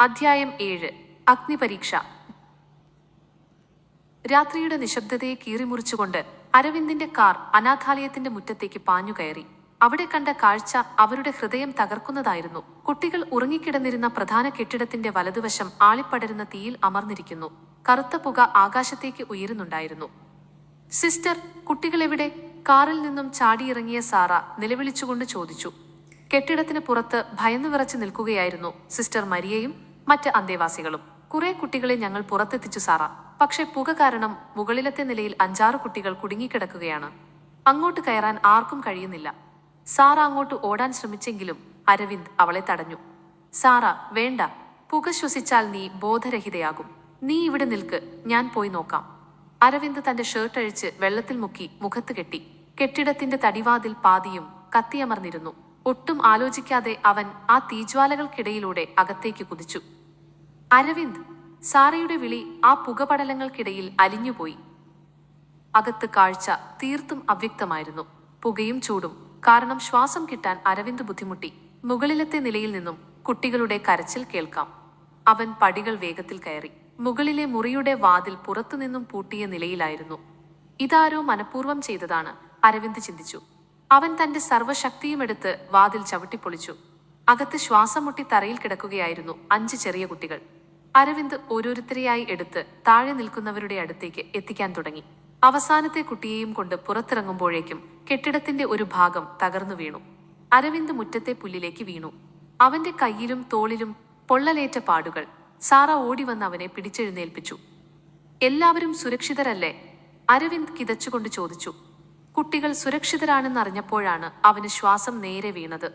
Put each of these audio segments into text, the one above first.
അധ്യായം 7 അഗ്നിപരീക്ഷ. രാത്രിയുടെ നിശബ്ദതയെ കീറിമുറിച്ചുകൊണ്ട് അരവിന്ദിന്റെ കാർ അനാഥാലയത്തിന്റെ മുറ്റത്തേക്ക് പാഞ്ഞുകയറി. അവിടെ കണ്ട കാഴ്ച അവരുടെ ഹൃദയം തകർക്കുന്നതായിരുന്നു. കുട്ടികൾ ഉറങ്ങിക്കിടന്നിരുന്ന പ്രധാന കെട്ടിടത്തിന്റെ വലതുവശം ആളിപ്പടരുന്ന തീയിൽ അമർന്നിരിക്കുന്നു. കറുത്ത പുക ആകാശത്തേക്ക് ഉയരുന്നുണ്ടായിരുന്നു. സിസ്റ്റർ, കുട്ടികളെവിടെ? കാറിൽ നിന്നും ചാടിയിറങ്ങിയ സാറ നിലവിളിച്ചുകൊണ്ട് ചോദിച്ചു. കെട്ടിടത്തിന് പുറത്ത് ഭയന്നു വിറച്ചു നിൽക്കുകയായിരുന്നു സിസ്റ്റർ മരിയയും മറ്റ് അന്തേവാസികളും. കുറെ കുട്ടികളെ ഞങ്ങൾ പുറത്തെത്തിച്ചു സാറ. പക്ഷെ പുക കാരണം മുകളിലത്തെ നിലയിൽ 5-6 കുട്ടികൾ കുടുങ്ങിക്കിടക്കുകയാണ്. അങ്ങോട്ട് കയറാൻ ആർക്കും കഴിയുന്നില്ല. സാറ അങ്ങോട്ട് ഓടാൻ ശ്രമിച്ചെങ്കിലും അരവിന്ദ് അവളെ തടഞ്ഞു. സാറ, വേണ്ട. പുക ശ്വസിച്ചാൽ നീ ബോധരഹിതയാകും. നീ ഇവിടെ നിൽക്ക്, ഞാൻ പോയി നോക്കാം. അരവിന്ദ് തന്റെ ഷർട്ട് അഴിച്ച് വെള്ളത്തിൽ മുക്കി മുഖത്ത് കെട്ടി. കെട്ടിടത്തിന്റെ തടിവാതിൽ പാതിയും കത്തിയമർന്നിരുന്നു. ഒട്ടും ആലോചിക്കാതെ അവൻ ആ തീജ്വാലകൾക്കിടയിലൂടെ അകത്തേക്ക് കുതിച്ചു. അരവിന്ദ്! സാറയുടെ വിളി ആ പുകപടലങ്ങൾക്കിടയിൽ അലിഞ്ഞുപോയി. അകത്ത് കാഴ്ച തീർത്തും അവ്യക്തമായിരുന്നു. പുകയും ചൂടും കാരണം ശ്വാസം കിട്ടാൻ അരവിന്ദ് ബുദ്ധിമുട്ടി. മുകളിലത്തെ നിലയിൽ നിന്നും കുട്ടികളുടെ കരച്ചിൽ കേൾക്കാം. അവൻ പടികൾ വേഗത്തിൽ കയറി. മുകളിലെ മുറിയുടെ വാതിൽ പുറത്തുനിന്നും പൂട്ടിയ നിലയിലായിരുന്നു. ഇതാരോ മനഃപൂർവ്വം ചെയ്തതാണ്, അരവിന്ദ് ചിന്തിച്ചു. അവൻ തന്റെ സർവ്വശക്തിയുമെടുത്ത് വാതിൽ ചവിട്ടിപ്പൊളിച്ചു. അകത്ത് ശ്വാസം മുട്ടി തറയിൽ കിടക്കുകയായിരുന്നു 5 ചെറിയ കുട്ടികൾ. അരവിന്ദ് ഓരോരുത്തരെയായി എടുത്ത് താഴെ നിൽക്കുന്നവരുടെ അടുത്തേക്ക് എത്തിക്കാൻ തുടങ്ങി. അവസാനത്തെ കുട്ടിയെയും കൊണ്ട് പുറത്തിറങ്ങുമ്പോഴേക്കും കെട്ടിടത്തിന്റെ ഒരു ഭാഗം തകർന്നു വീണു. അരവിന്ദ് മുറ്റത്തെ പുല്ലിലേക്ക് വീണു. അവന്റെ കയ്യിലും തോളിലും പൊള്ളലേറ്റ പാടുകൾ. സാറ ഓടിവന്ന് അവനെ പിടിച്ചെഴുന്നേൽപ്പിച്ചു. എല്ലാവരും സുരക്ഷിതരല്ലേ? അരവിന്ദ് കിതച്ചുകൊണ്ട് ചോദിച്ചു. കുട്ടികൾ സുരക്ഷിതരാണെന്നറിഞ്ഞപ്പോഴാണ് അവന് ശ്വാസം നേരെ വീണത്.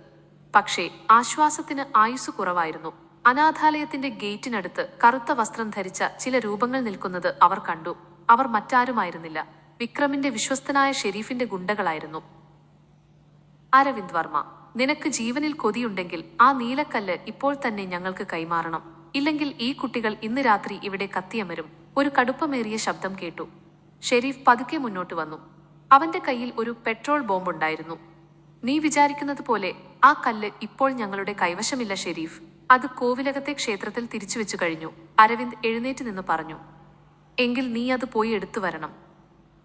പക്ഷേ ആശ്വാസത്തിന് ആയുസ് കുറവായിരുന്നു. അനാഥാലയത്തിന്റെ ഗേറ്റിനടുത്ത് കറുത്ത വസ്ത്രം ധരിച്ച ചില രൂപങ്ങൾ നിൽക്കുന്നത് അവർ കണ്ടു. അവർ മറ്റാരുമായിരുന്നില്ല, വിക്രമിന്റെ വിശ്വസ്തനായ ഷെരീഫിന്റെ ഗുണ്ടകളായിരുന്നു. അരവിന്ദ് വർമ്മ, നിനക്ക് ജീവനിൽ കൊതിയുണ്ടെങ്കിൽ ആ നീലക്കല്ല് ഇപ്പോൾ തന്നെ ഞങ്ങൾക്ക് കൈമാറണം. ഇല്ലെങ്കിൽ ഈ കുട്ടികൾ ഇന്ന് രാത്രി ഇവിടെ കത്തിയമരും. ഒരു കടുപ്പമേറിയ ശബ്ദം കേട്ടു. ഷെരീഫ് പതുക്കെ മുന്നോട്ട് വന്നു. അവന്റെ കയ്യിൽ ഒരു പെട്രോൾ ബോംബുണ്ടായിരുന്നു. നീ വിചാരിക്കുന്നത് പോലെ ആ കല്ല് ഇപ്പോൾ ഞങ്ങളുടെ കൈവശമില്ല ഷെരീഫ്. അത് കോവിലകത്തെ ക്ഷേത്രത്തിൽ തിരിച്ചുവെച്ചു കഴിഞ്ഞു. അരവിന്ദ് എഴുന്നേറ്റ് നിന്ന് പറഞ്ഞു. എങ്കിൽ നീ അത് പോയി എടുത്തു വരണം.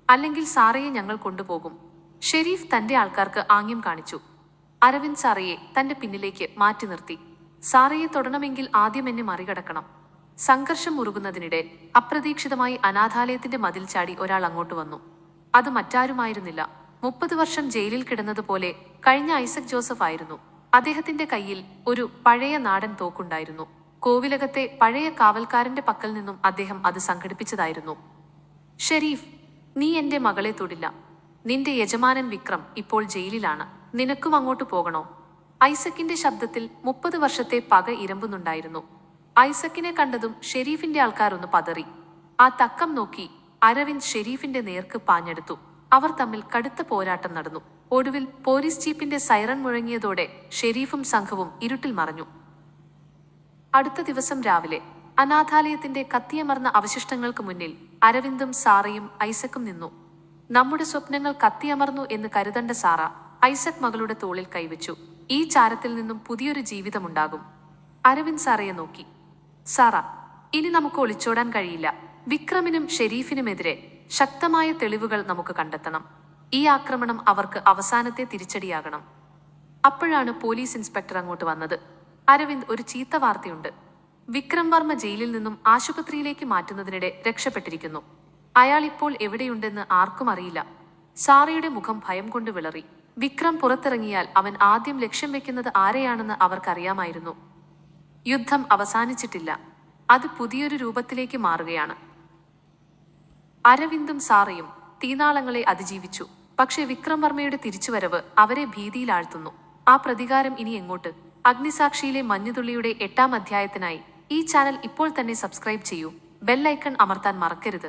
അല്ലെങ്കിൽ സാറയെ ഞങ്ങൾ കൊണ്ടുപോകും. ഷെരീഫ് തന്റെ ആൾക്കാർക്ക് ആംഗ്യം കാണിച്ചു. അരവിന്ദ് സാറയെ തന്റെ പിന്നിലേക്ക് മാറ്റി നിർത്തി. സാറയെ തൊടണമെങ്കിൽ ആദ്യം എന്നെ മറികടക്കണം. സംഘർഷം മുറുകുന്നതിനിടെ അപ്രതീക്ഷിതമായി അനാഥാലയത്തിന്റെ മതിൽ ചാടി ഒരാൾ അങ്ങോട്ട് വന്നു. അത് മറ്റാരുമായിരുന്നില്ല, 30 വർഷം ജയിലിൽ കിടന്നതുപോലെ കഴിഞ്ഞ ഐസക് ജോസഫ് ആയിരുന്നു. അദ്ദേഹത്തിന്റെ കയ്യിൽ ഒരു പഴയ നാടൻ തോക്കുണ്ടായിരുന്നു. കോവിലകത്തെ പഴയ കാവൽക്കാരന്റെ പക്കൽ നിന്നും അദ്ദേഹം അത് സംഘടിപ്പിച്ചതായിരുന്നു. ഷെരീഫ്, നീ എന്റെ മകളെ തൊടില്ല. നിന്റെ യജമാനൻ വിക്രം ഇപ്പോൾ ജയിലിലാണ്. നിനക്കും അങ്ങോട്ട് പോകണോ? ഐസക്കിന്റെ ശബ്ദത്തിൽ 30 വർഷത്തെ പക ഇരമ്പുന്നുണ്ടായിരുന്നു. ഐസക്കിനെ കണ്ടതും ഷെരീഫിന്റെ ആൾക്കാർ ഒന്ന് പതറി. ആ തക്കം നോക്കി അരവിന്ദ് ഷെരീഫിന്റെ നേർക്ക് പാഞ്ഞെടുത്തു. അവർ തമ്മിൽ കടുത്ത പോരാട്ടം നടന്നു. ഒടുവിൽ പോലീസ് ജീപ്പിന്റെ സൈറൺ മുഴങ്ങിയതോടെ ഷെരീഫും സംഘവും ഇരുട്ടിൽ മറഞ്ഞു. അടുത്ത ദിവസം രാവിലെ അനാഥാലയത്തിന്റെ കത്തിയമർന്ന അവശിഷ്ടങ്ങൾക്ക് മുന്നിൽ അരവിന്ദും സാറയും ഐസക്കും നിന്നു. നമ്മുടെ സ്വപ്നങ്ങൾ കത്തിയമർന്നു എന്ന് കരുതണ്ട സാറ, ഐസക് മകളുടെ തോളിൽ കൈവച്ചു. ഈ ചാരത്തിൽ നിന്നും പുതിയൊരു ജീവിതമുണ്ടാകും. അരവിന്ദ് സാറയെ നോക്കി. സാറ, ഇനി നമുക്ക് ഒളിച്ചോടാൻ കഴിയില്ല. വിക്രമിനും ഷെരീഫിനുമെതിരെ ശക്തമായ തെളിവുകൾ നമുക്ക് കണ്ടെത്തണം. ഈ ആക്രമണം അവർക്ക് അവസാനത്തെ തിരിച്ചടിയാകണം. അപ്പോഴാണ് പോലീസ് ഇൻസ്പെക്ടർ അങ്ങോട്ട് വന്നത്. അരവിന്ദ്, ഒരു ചീത്ത വാർത്തയുണ്ട്. വിക്രം വർമ്മ ജയിലിൽ നിന്നും ആശുപത്രിയിലേക്ക് മാറ്റുന്നതിനിടെ രക്ഷപ്പെട്ടിരിക്കുന്നു. അയാൾ ഇപ്പോൾ എവിടെയുണ്ടെന്ന് ആർക്കും അറിയില്ല. സാറയുടെ മുഖം ഭയം കൊണ്ട് വിളറി. വിക്രം പുറത്തിറങ്ങിയാൽ അവൻ ആദ്യം ലക്ഷ്യം വെക്കുന്നത് ആരെയാണെന്ന് അവർക്കറിയാമായിരുന്നു. യുദ്ധം അവസാനിച്ചിട്ടില്ല, അത് പുതിയൊരു രൂപത്തിലേക്ക് മാറുകയാണ്. അരവിന്ദും സാറയും തീനാളങ്ങളെ അതിജീവിച്ചു. പക്ഷെ വിക്രം വർമ്മയുടെ തിരിച്ചുവരവ് അവരെ ഭീതിയിലാഴ്ത്തുന്നു. ആ പ്രതികാരം ഇനി എങ്ങോട്ട്? അഗ്നിസാക്ഷിയിലെ മഞ്ഞുതുള്ളിയുടെ 8ാം അധ്യായത്തിനായി ഈ ചാനൽ ഇപ്പോൾ തന്നെ സബ്സ്ക്രൈബ് ചെയ്യൂ. ബെൽ ഐക്കൺ അമർത്താൻ മറക്കരുത്.